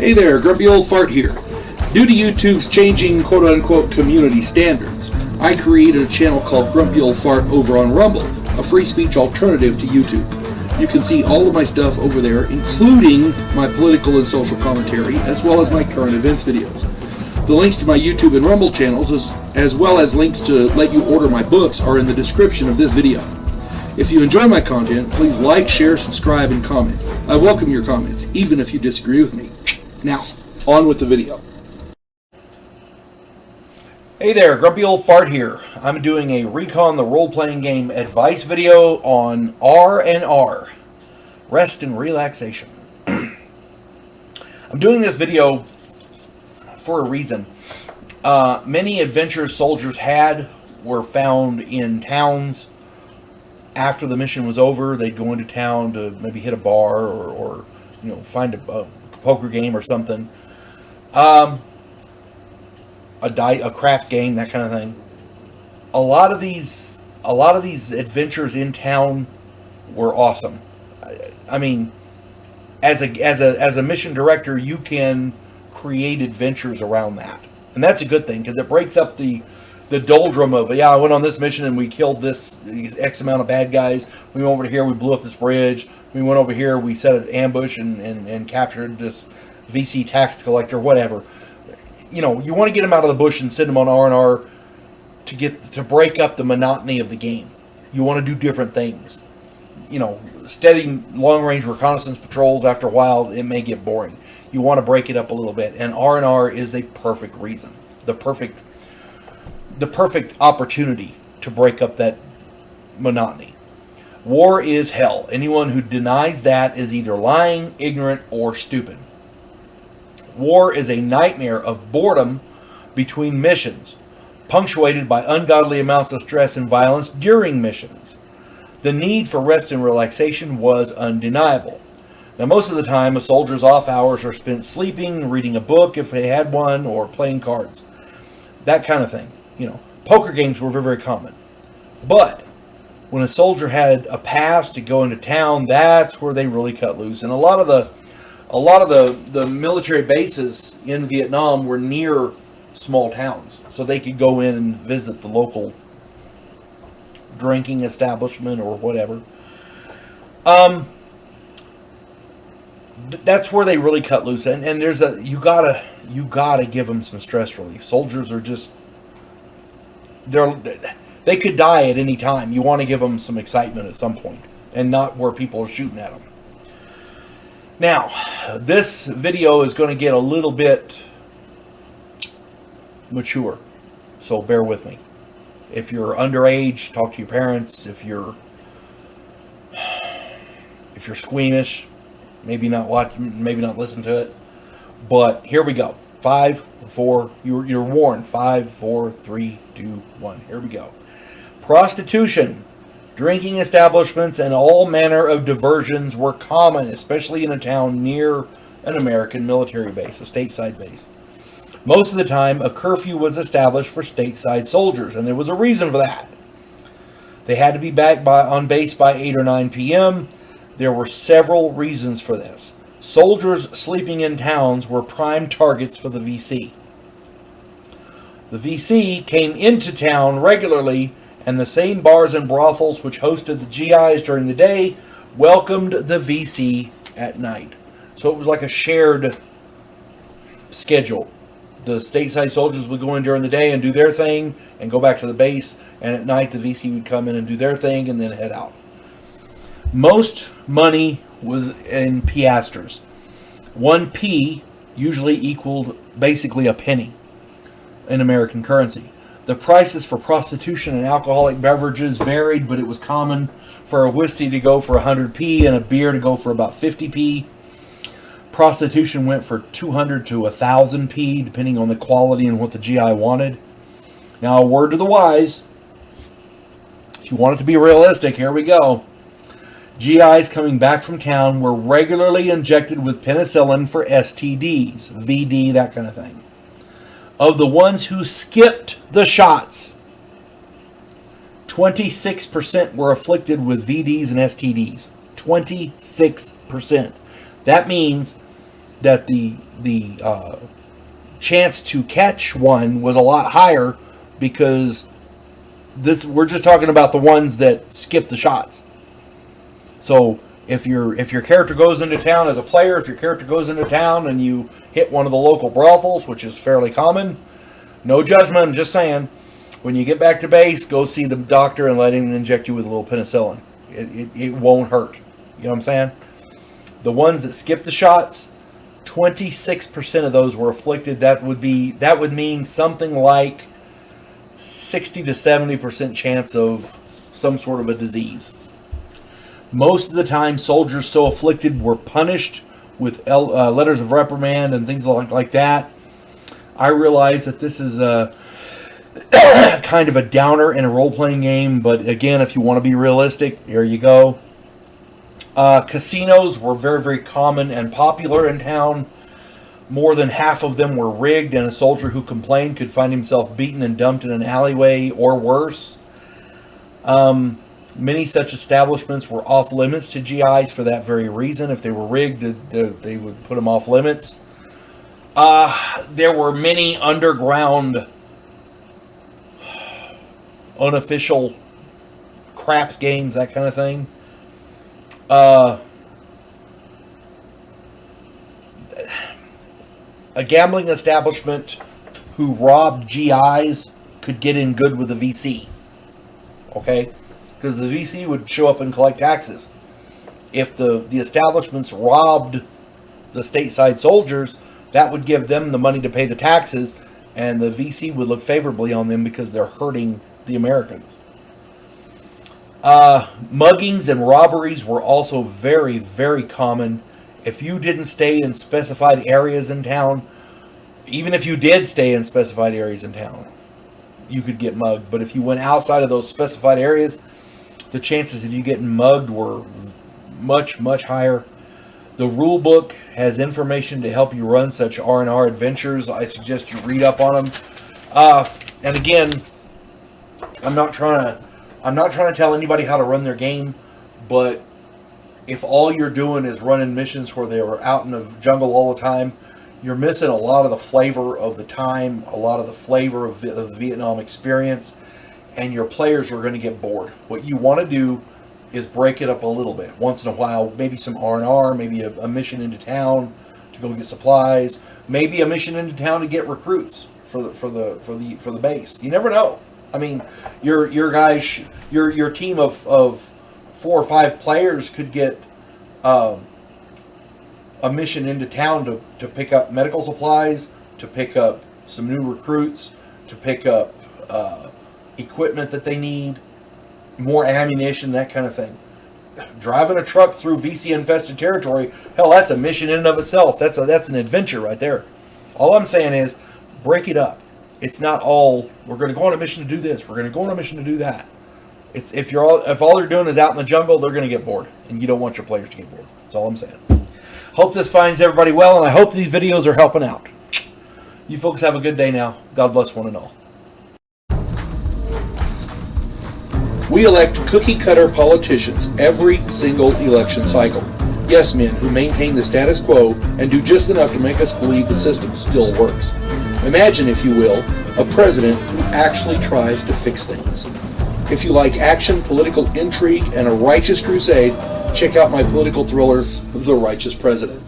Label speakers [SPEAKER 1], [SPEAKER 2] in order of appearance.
[SPEAKER 1] Hey there, Grumpy Old Fart here. Due to YouTube's changing quote-unquote community standards, I created a channel called Grumpy Old Fart over on Rumble, a free speech alternative to YouTube. You can see all of my stuff over there, including my political and social commentary, as well as my current events videos. The links to my YouTube and Rumble channels, as well as links to let you order my books, are in the description of this video. If you enjoy my content, please like, share, subscribe, and comment. I welcome your comments, even if you disagree with me. Now, on with the video. Hey there, Grumpy Old Fart here. I'm doing a Recon the role-playing game advice video on R&R, rest and relaxation. I'm doing this video for a reason. Many adventures soldiers had were found in towns. After the mission was over, they'd go into town to maybe hit a bar or find a poker game or something. A craps game, that kind of thing. A lot of these adventures in town were awesome. I mean, as a mission director, you can create adventures around that, and that's a good thing because it breaks up the doldrum of, I went on this mission and we killed this X amount of bad guys. We went over here, we blew up this bridge. We went over here, we set an ambush and captured this VC tax collector, whatever. You want to get them out of the bush and send them on R&R to break up the monotony of the game. You want to do different things. Steady long-range reconnaissance patrols, after a while, it may get boring. You want to break it up a little bit, and R&R is the perfect reason. The perfect opportunity to break up that monotony. War is hell. Anyone who denies that is either lying, ignorant, or stupid. War is a nightmare of boredom between missions, punctuated by ungodly amounts of stress and violence during missions. The need for rest and relaxation was undeniable. Now, most of the time, a soldier's off hours are spent sleeping, reading a book if they had one, or playing cards. That kind of thing. Poker games were very, very common. But when a soldier had a pass to go into town, that's where they really cut loose. And a lot of the military bases in Vietnam were near small towns, so they could go in and visit the local drinking establishment or whatever. That's where they really cut loose, and there's you gotta give them some stress relief. Soldiers are just they could die at any time. You want to give them some excitement at some point, and not where people are shooting at them. Now, this video is going to get a little bit mature, so bear with me. If you're underage, talk to your parents. If you're squeamish, maybe not watch, maybe not listen to it. But here we go. 5, 4. You're warned. 5, 4, 3, 2, 1. Here we go. Prostitution, drinking establishments, and all manner of diversions were common, especially in a town near an American military base, a stateside base. Most of the time, a curfew was established for stateside soldiers, and there was a reason for that. They had to be back on base by 8 or 9 p.m. There were several reasons for this. Soldiers sleeping in towns were prime targets for the VC. The VC came into town regularly, and the same bars and brothels which hosted the GIs during the day welcomed the VC at night. So it was like a shared schedule. The stateside soldiers would go in during the day and do their thing and go back to the base, and at night the VC would come in and do their thing and then head out. Most money was in piastres. 1 P usually equaled basically a penny in American currency. The prices for prostitution and alcoholic beverages varied, but it was common for a whiskey to go for 100p and a beer to go for about 50p. Prostitution went for 200 to 1,000p, depending on the quality and what the GI wanted. Now, a word to the wise. If you want it to be realistic, here we go. GIs coming back from town were regularly injected with penicillin for STDs, VD, that kind of thing. Of the ones who skipped the shots, 26% were afflicted with VDs and STDs. 26%. That means that the chance to catch one was a lot higher, because we're just talking about the ones that skip the shots. So if your character goes into town as a player, if your character goes into town and you hit one of the local brothels, which is fairly common, no judgment, I'm just saying, when you get back to base, go see the doctor and let him inject you with a little penicillin. It won't hurt. You know what I'm saying? The ones that skip the shots, 26% of those were afflicted. That would mean something like 60 to 70% chance of some sort of a disease. Most of the time, soldiers so afflicted were punished with letters of reprimand and things like that. I realize that this is a kind of a downer in a role-playing game, but again, if you want to be realistic, there you go. Casinos were very, very common and popular in town. More than half of them were rigged, and a soldier who complained could find himself beaten and dumped in an alleyway or worse. Many such establishments were off limits to GIs for that very reason. If they were rigged, they would put them off limits. There were many underground, unofficial craps games, that kind of thing. A gambling establishment who robbed GIs could get in good with the VC. Okay? Because the VC would show up and collect taxes. If the establishments robbed the stateside soldiers, that would give them the money to pay the taxes, and the VC would look favorably on them because they're hurting the Americans. Muggings and robberies were also very, very common. If you didn't stay in specified areas in town, even if you did stay in specified areas in town, you could get mugged. But if you went outside of those specified areas, the chances of you getting mugged were much, much higher. The rule book has information to help you run such R&R adventures. I suggest you read up on them. And again, I'm not trying to tell anybody how to run their game, but if all you're doing is running missions where they were out in the jungle all the time, you're missing a lot of the flavor of the time, a lot of the flavor of the Vietnam experience, and your players are going to get bored. What you want to do is break it up a little bit. Once in a while, maybe some R&R, maybe a mission into town to go get supplies, maybe a mission into town to get recruits for the base. You never know. I mean, your guys, your team of 4 or 5 players could get a mission into town to pick up medical supplies, to pick up some new recruits, to pick up equipment that they need, more ammunition, that kind of thing. Driving a truck through VC-infested territory, hell, that's a mission in and of itself. That's an adventure right there. All I'm saying is, break it up. It's not all, we're going to go on a mission to do this, we're going to go on a mission to do that. If all they're doing is out in the jungle, they're going to get bored, and you don't want your players to get bored. That's all I'm saying. Hope this finds everybody well, and I hope these videos are helping out. You folks have a good day now. God bless one and all. We elect cookie-cutter politicians every single election cycle. Yes men who maintain the status quo and do just enough to make us believe the system still works. Imagine, if you will, a president who actually tries to fix things. If you like action, political intrigue, and a righteous crusade, check out my political thriller, The Righteous President.